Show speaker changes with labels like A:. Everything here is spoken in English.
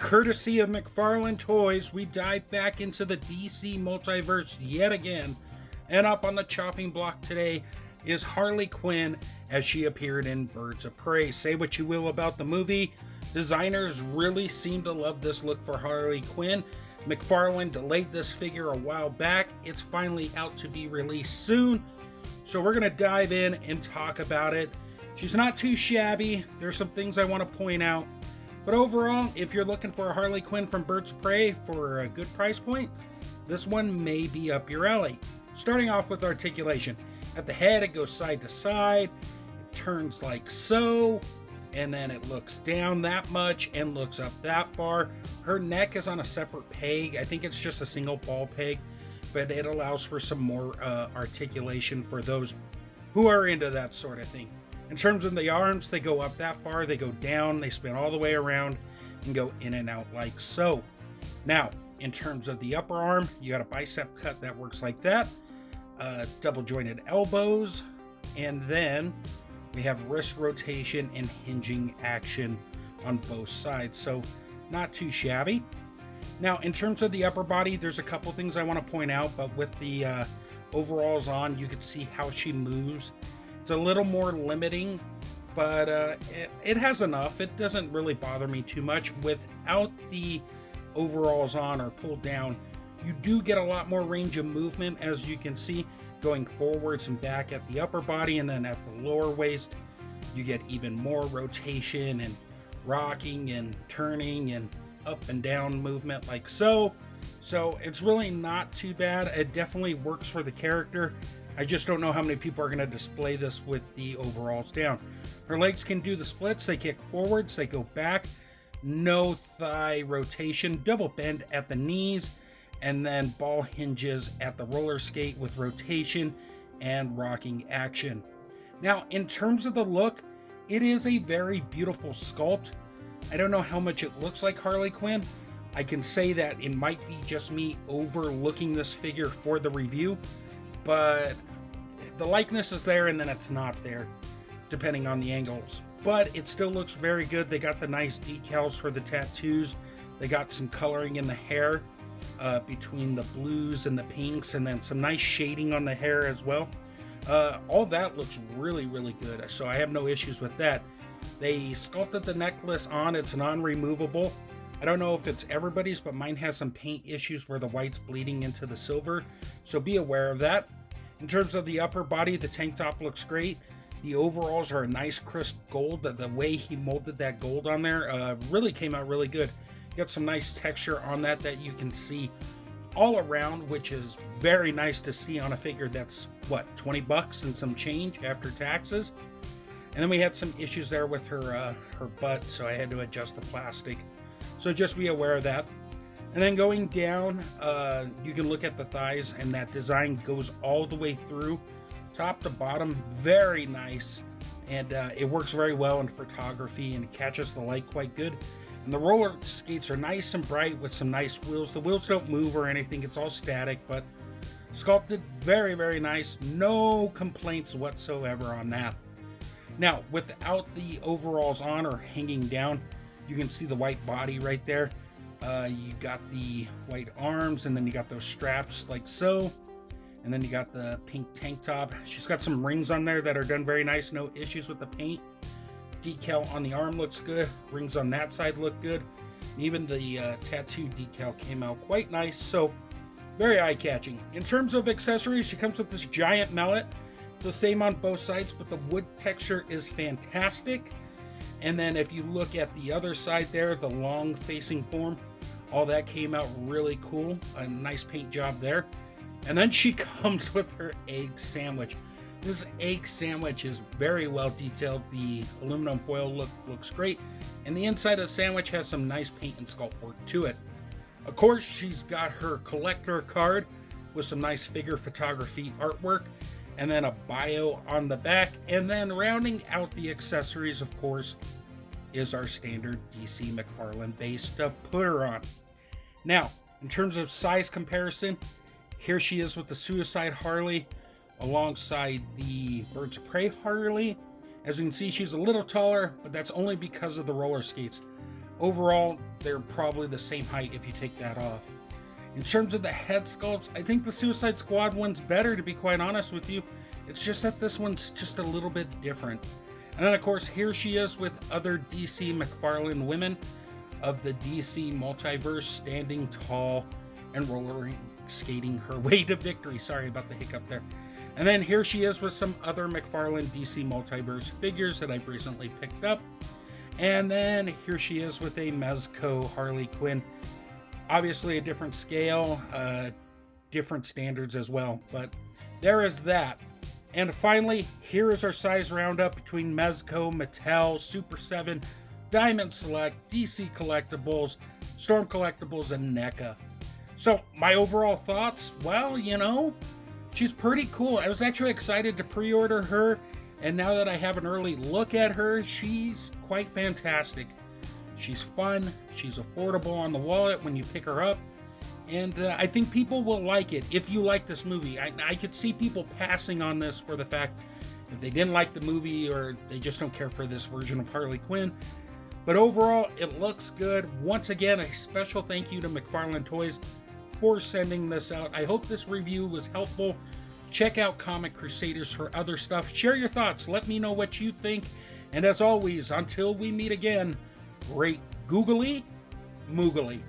A: Courtesy of McFarlane Toys, we dive back into the DC Multiverse yet again, and up on the chopping block today is Harley Quinn as she appeared in Birds of Prey. Say what you will about the movie, designers really seem to love this look for Harley Quinn. McFarlane delayed this figure a while back. It's finally out to be released soon, so we're going to dive in and talk about it. She's not too shabby. There's some things I want to point out. But overall, if you're looking for a Harley Quinn from Birds of Prey for a good price point, this one may be up your alley. Starting off with articulation. At the head, it goes side to side, it turns like so, and then it looks down that much and looks up that far. Her neck is on a separate peg. I think it's just a single ball peg, but it allows for some more articulation for those who are into that sort of thing. In terms of the arms, they go up that far, they go down, they spin all the way around and go in and out like so. Now, in terms of the upper arm, you got a bicep cut that works like that, double jointed elbows, and then we have wrist rotation and hinging action on both sides, so not too shabby. Now, in terms of the upper body, there's a couple things I want to point out, but with the overalls on, you can see how she moves. It's a little more limiting, but it has enough. It doesn't really bother me too much. Without the overalls on or pulled down, you do get a lot more range of movement, as you can see, going forwards and back at the upper body, and then at the lower waist, you get even more rotation and rocking and turning and up and down movement like so. So it's really not too bad. It definitely works for the character. I just don't know how many people are going to display this with the overalls down. Her legs can do the splits. They kick forwards, they go back. No thigh rotation, double bend at the knees, and then ball hinges at the roller skate with rotation and rocking action. Now, in terms of the look, it is a very beautiful sculpt. I don't know how much it looks like Harley Quinn. I can say that it might be just me overlooking this figure for the review, but the likeness is there and then it's not there, depending on the angles. But it still looks very good. They got the nice decals for the tattoos. They got some coloring in the hair between the blues and the pinks, and then some nice shading on the hair as well. All that looks really, really good, so I have no issues with that. They sculpted the necklace on. It's non-removable. I don't know if it's everybody's, but mine has some paint issues where the white's bleeding into the silver, so be aware of that. In terms of the upper body, the tank top looks great. The overalls are a nice crisp gold. The way he molded that gold on there really came out really good. Got some nice texture on that you can see all around, which is very nice to see on a figure that's, what, 20 bucks and some change after taxes. And then we had some issues there with her butt, so I had to adjust the plastic. So just be aware of that. And then going down, you can look at the thighs, and that design goes all the way through, top to bottom. Very nice, and it works very well in photography and it catches the light quite good. And the roller skates are nice and bright with some nice wheels. The wheels don't move or anything, it's all static, but sculpted very, very nice. No complaints whatsoever on that. Now, without the overalls on or hanging down, you can see the white body right there. You got the white arms, and then you got those straps like so, and then you got the pink tank top. She's got some rings on there that are done very nice. No issues with the paint. Decal on the arm looks good. Rings on that side look good. Even the tattoo decal came out quite nice, so very eye-catching. In terms of accessories, she comes with this giant mallet. It's the same on both sides, but the wood texture is fantastic. And then if you look at the other side there, the long facing form, all that came out really cool. A nice paint job there. And then she comes with her egg sandwich. This egg sandwich is very well detailed. The aluminum foil looks great. And the inside of the sandwich has some nice paint and sculpt work to it. Of course, she's got her collector card with some nice figure photography artwork, and then a bio on the back. And then rounding out the accessories, of course, is our standard DC McFarlane base to put her on. Now, in terms of size comparison, here she is with the Suicide Harley alongside the Birds of Prey Harley. As you can see, she's a little taller, but that's only because of the roller skates. Overall, they're probably the same height if you take that off. In terms of the head sculpts, I think the Suicide Squad one's better, to be quite honest with you. It's just that this one's just a little bit different. And then, of course, here she is with other DC McFarlane women of the DC Multiverse, standing tall and roller skating her way to victory. Sorry about the hiccup there. And then here she is with some other McFarlane DC Multiverse figures that I've recently picked up. And then here she is with a Mezco Harley Quinn. Obviously a different scale, different standards as well, but there is that. And finally, here is our size roundup between Mezco, Mattel, Super 7, Diamond Select, DC Collectibles, Storm Collectibles, and NECA. So my overall thoughts, well, you know, she's pretty cool. I was actually excited to pre-order her, and now that I have an early look at her, she's quite fantastic. She's fun, she's affordable on the wallet when you pick her up, and I think people will like it if you like this movie. I could see people passing on this for the fact if they didn't like the movie or they just don't care for this version of Harley Quinn. But overall, it looks good. Once again, a special thank you to McFarlane Toys for sending this out. I hope this review was helpful. Check out Comic Crusaders for other stuff. Share your thoughts. Let me know what you think. And as always, until we meet again, great googly moogly.